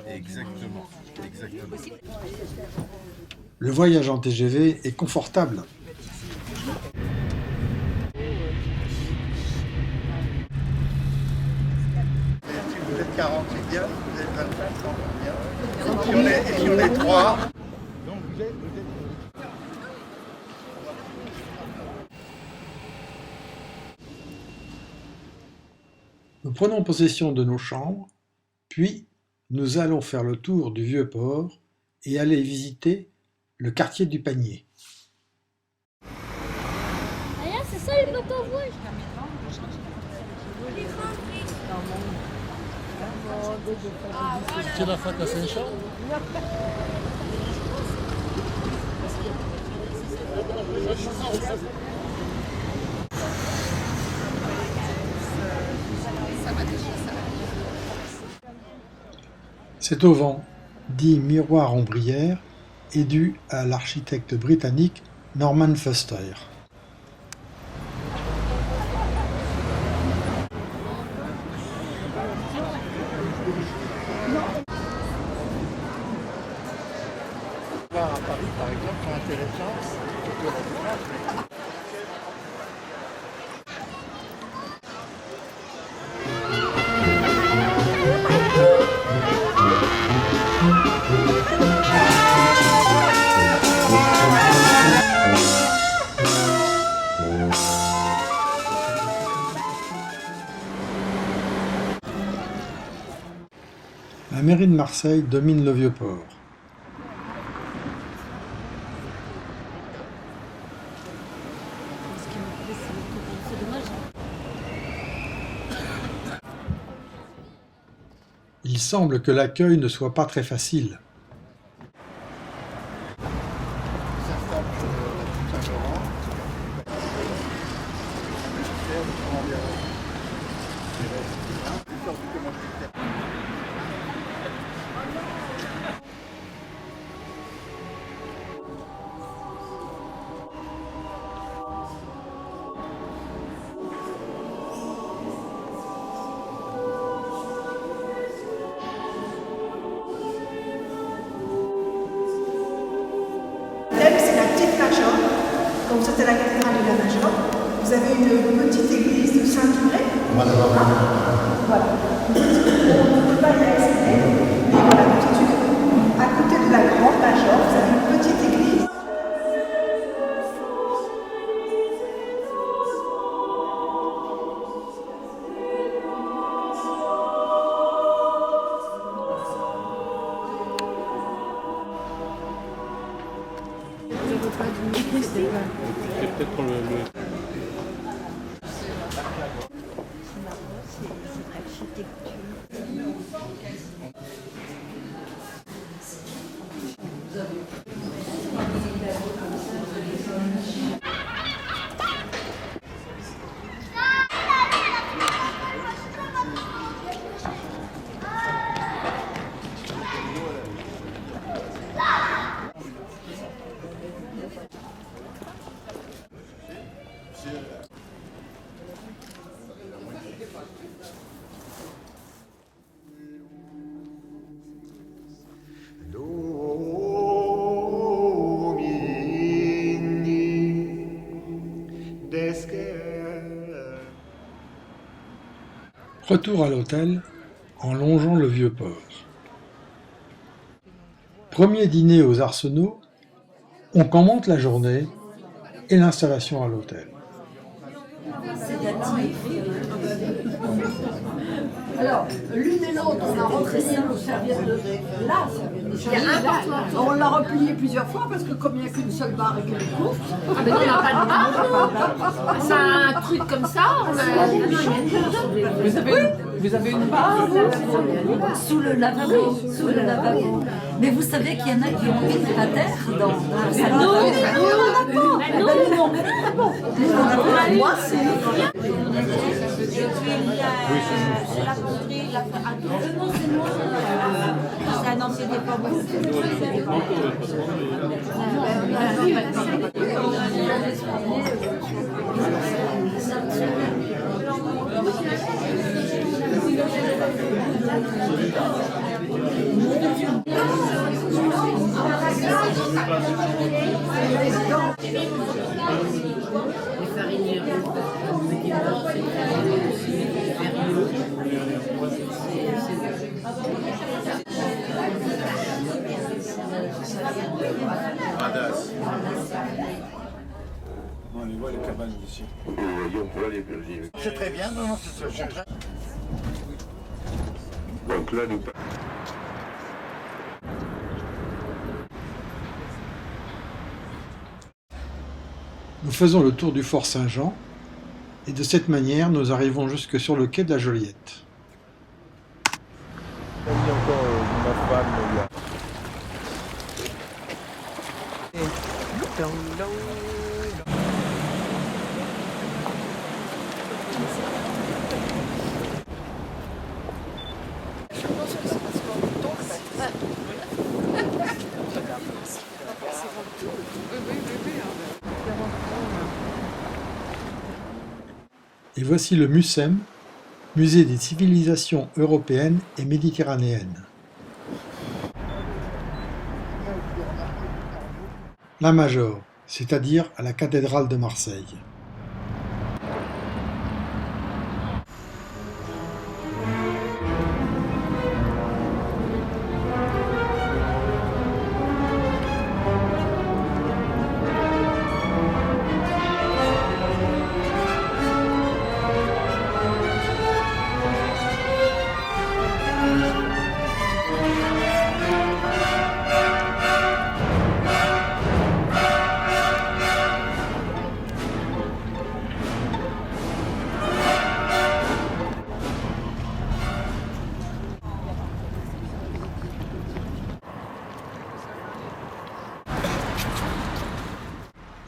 Exactement. Exactement. Le voyage en TGV est confortable. Si vous êtes 40, c'est bien. Vous êtes 25, c'est bien. Et si on est 3. Donc vous êtes. Nous prenons possession de nos chambres, puis nous allons faire le tour du Vieux-Port et aller visiter le quartier du Panier. Regarde, c'est ça les motos rouges. Tu l'as fait à Saint-Charles? Cet auvent, dit miroir ombrière, est dû à l'architecte britannique Norman Foster. Voir à Paris, par exemple, sont intéressants. La mairie de Marseille domine le Vieux-Port. Il semble que l'accueil ne soit pas très facile. C'est la petite Major, comme c'était la cathédrale de la Major. Vous avez une petite église de Saint-Duré. Voilà. On ne peut pas y accéder. Et voilà, à côté de la grande Major, vous avez une petite église. C'est peut-être pour le... Retour à l'hôtel en longeant le Vieux-Port. Premier dîner aux Arsenaux, on commente la journée et l'installation à l'hôtel. Alors, l'une et l'autre, on a replié nos serviettes de là, on l'a replié plusieurs fois parce que comme il n'y a qu'une seule barre et qu'elle est courte. Ah ben non, il n'y a pas de barre, c'est un truc comme ça. Vous avez une barre sous le lavabo, sous le lavabo. Mais vous savez qu'il y en a qui ont mis à terre dans la salle de bain. Moi, c'est la fonderie, ça non, c'était pas bon. On les voit les cabanes d'ici. C'est très bien, non, c'est très bien. Donc là, nous... Nous faisons le tour du fort Saint-Jean et de cette manière nous arrivons jusque sur le quai de la Joliette. Il y a encore ma femme, là. Et voici le MUCEM, Musée des civilisations européennes et méditerranéennes. La Major, c'est-à-dire à la cathédrale de Marseille.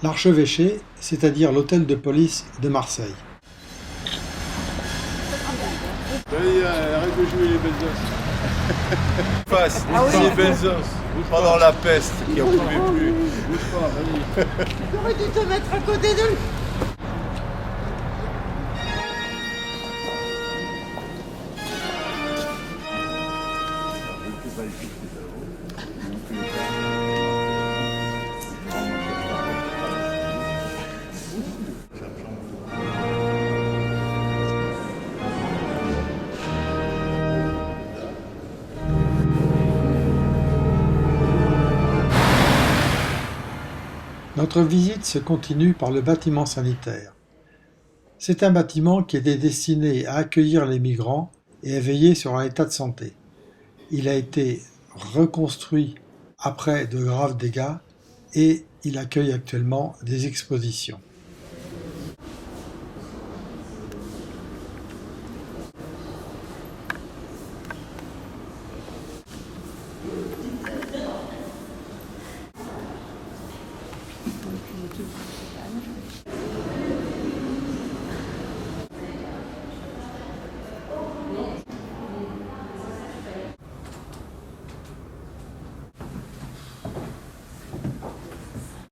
L'archevêché, c'est-à-dire l'hôtel de police de Marseille. Allez, arrête de jouer les Bezos. Face, les Bezos. Pendant la peste, qui en pouvait plus. J'aurais dû te mettre à côté de lui. Notre visite se continue par le bâtiment sanitaire. C'est un bâtiment qui était destiné à accueillir les migrants et à veiller sur leur état de santé. Il a été reconstruit après de graves dégâts et il accueille actuellement des expositions.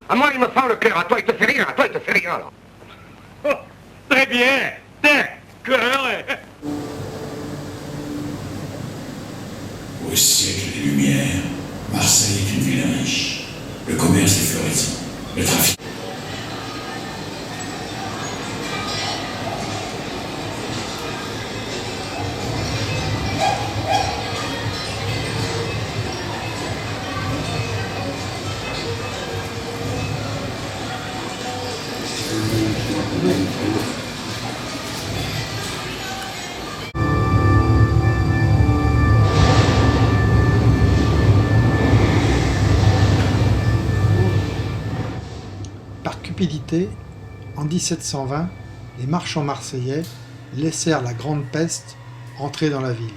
À moi, il me fend le cœur. À toi, il te fait rire. À toi, il te fait rire, alors. Oh, très bien. Tiens, cœur. Au siècle des Lumières, Marseille est une ville riche. Le commerce est florissant. Le trafic. Par cupidité, en 1720, les marchands marseillais laissèrent la Grande Peste entrer dans la ville.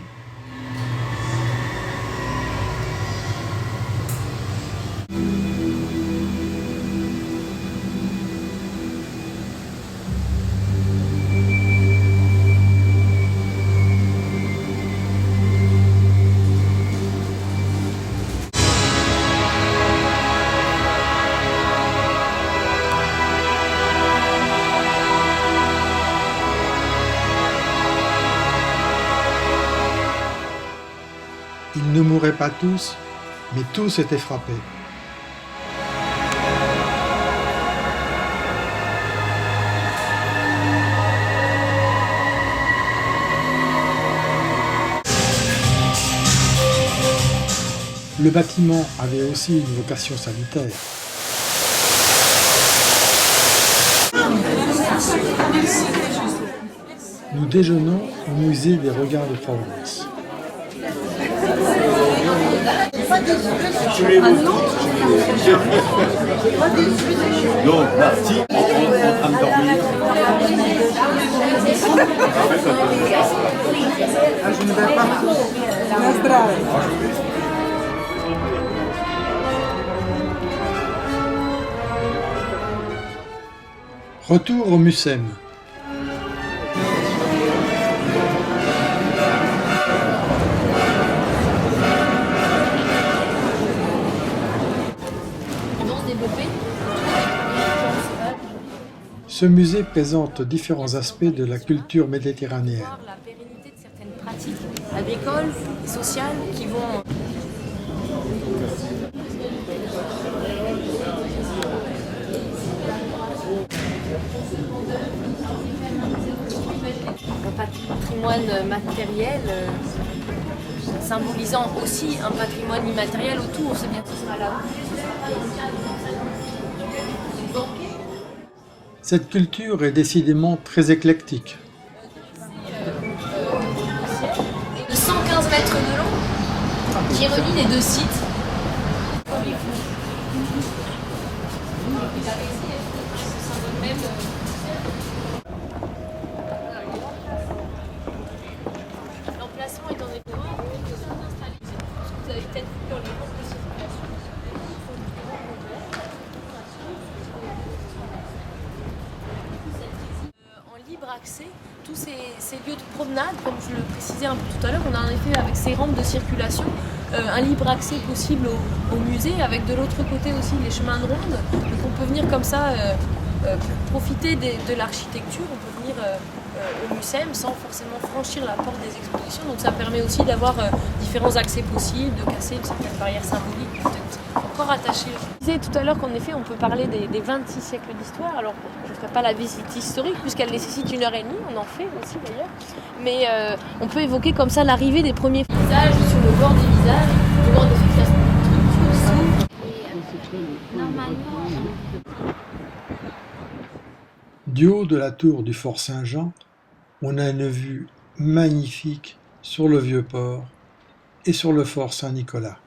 Ils ne mouraient pas tous, mais tous étaient frappés. Le bâtiment avait aussi une vocation sanitaire. Nous déjeunons au musée des regards de Provence. Donc, Marty, en train de dormir. Je ne vais pas. Retour au Mucem. Ce musée présente différents aspects de la culture méditerranéenne. La pérennité de certaines pratiques agricoles et sociales qui vont... Un patrimoine matériel symbolisant aussi un patrimoine immatériel autour, c'est bien que ce sera là. Cette culture est décidément très éclectique. De 115 mètres de long qui relie les deux sites. L'emplacement est en écho. Vous avez peut-être vu dans les comptes de circulation. En libre accès, tous ces lieux de promenade, comme je le précisais un peu tout à l'heure, on a en effet avec ces rampes de circulation un libre accès possible au musée, avec de l'autre côté aussi les chemins de ronde. Donc on peut venir comme ça profiter de l'architecture, on peut venir au Mucem sans forcément franchir la porte des expositions. Donc ça permet aussi d'avoir différents accès possibles, de casser une certaine barrière symbolique, peut-être encore attachée. Je disais tout à l'heure qu'en effet on peut parler des 26 siècles d'histoire. Alors je ne ferai pas la visite historique puisqu'elle nécessite 1h30, on en fait aussi d'ailleurs. Mais on peut évoquer comme ça l'arrivée des premiers visages sur le bord des visages, le bord des visages s'ouvre. Normalement. Du haut de la tour du Fort Saint-Jean, on a une vue magnifique sur le Vieux-Port et sur le Fort Saint-Nicolas.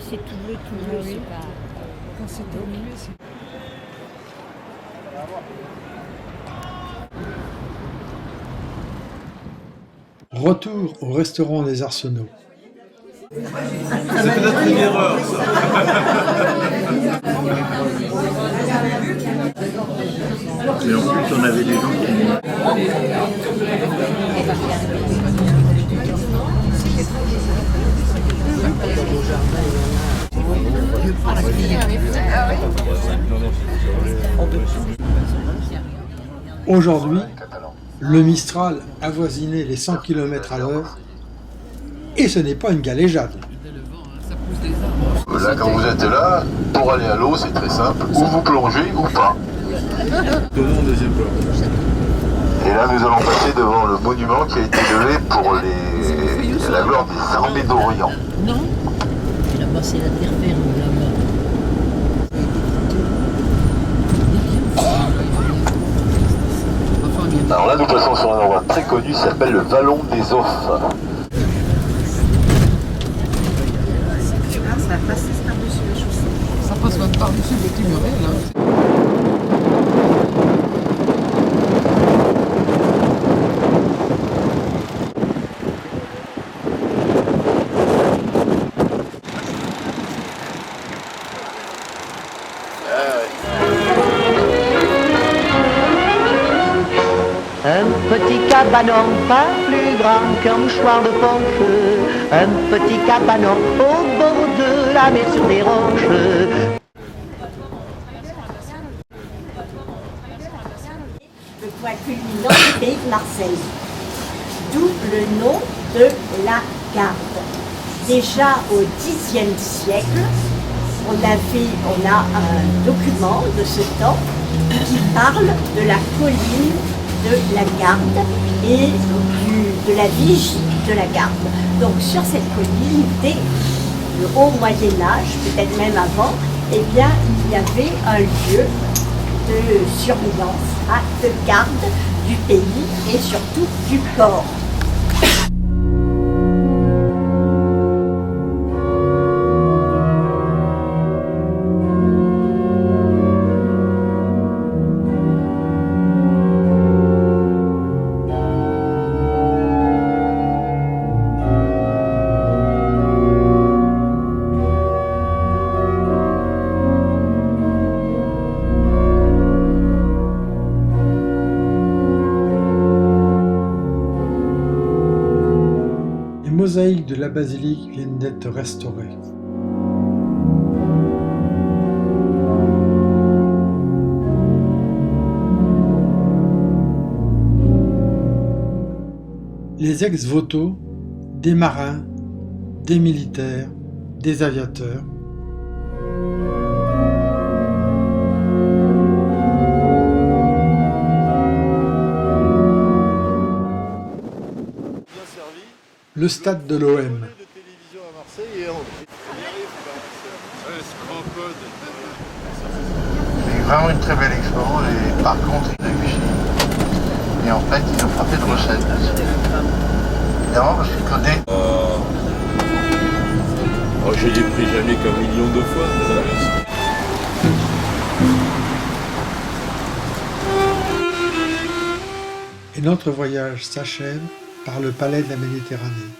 C'est tout bleu, c'est pas... Quand c'est terminé, c'est... Retour au restaurant des Arsenaux. C'est peut-être une erreur, ça. Mais en plus, on avait des gens qui... Aujourd'hui, le Mistral avoisinait les 100 km à l'heure et ce n'est pas une galéjade. Là, quand vous êtes là, pour aller à l'eau, c'est très simple. Ou vous plongez ou pas. Donnons un deuxième plan. Et là, nous allons passer devant le monument qui a été levé pour la gloire des armées d'Orient. Non, il a passé la terre ferme là-bas. Alors là, nous passons sur un endroit très connu qui s'appelle le Vallon des Offs. Ça passe par-dessus la chaussée. Ça passe même par-dessus le petit muret, là. Un petit cabanon pas plus grand qu'un mouchoir de poche. Un petit cabanon au bord de la mer sur des roches. Le point culminant du pays de Marseille. D'où le nom de la garde. Déjà au Xe siècle, on a un document de ce temps qui parle de la colline de la Garde et de la vigie de la Garde. Donc sur cette colline, dès le haut Moyen-Âge, peut-être même avant, eh bien, il y avait un lieu de surveillance, de garde du pays et surtout du port. Les mosaïques de la basilique viennent d'être restaurées. Les ex-voto, des marins, des militaires, des aviateurs. Le stade de l'OM. C'est vraiment une très belle expo et par contre il a eu chier. Et en fait ils ont frappé de recettes. Évidemment parce que côté. Oh, je l'ai pris jamais qu'un million de fois. Et notre voyage s'achève par le palais de la Méditerranée.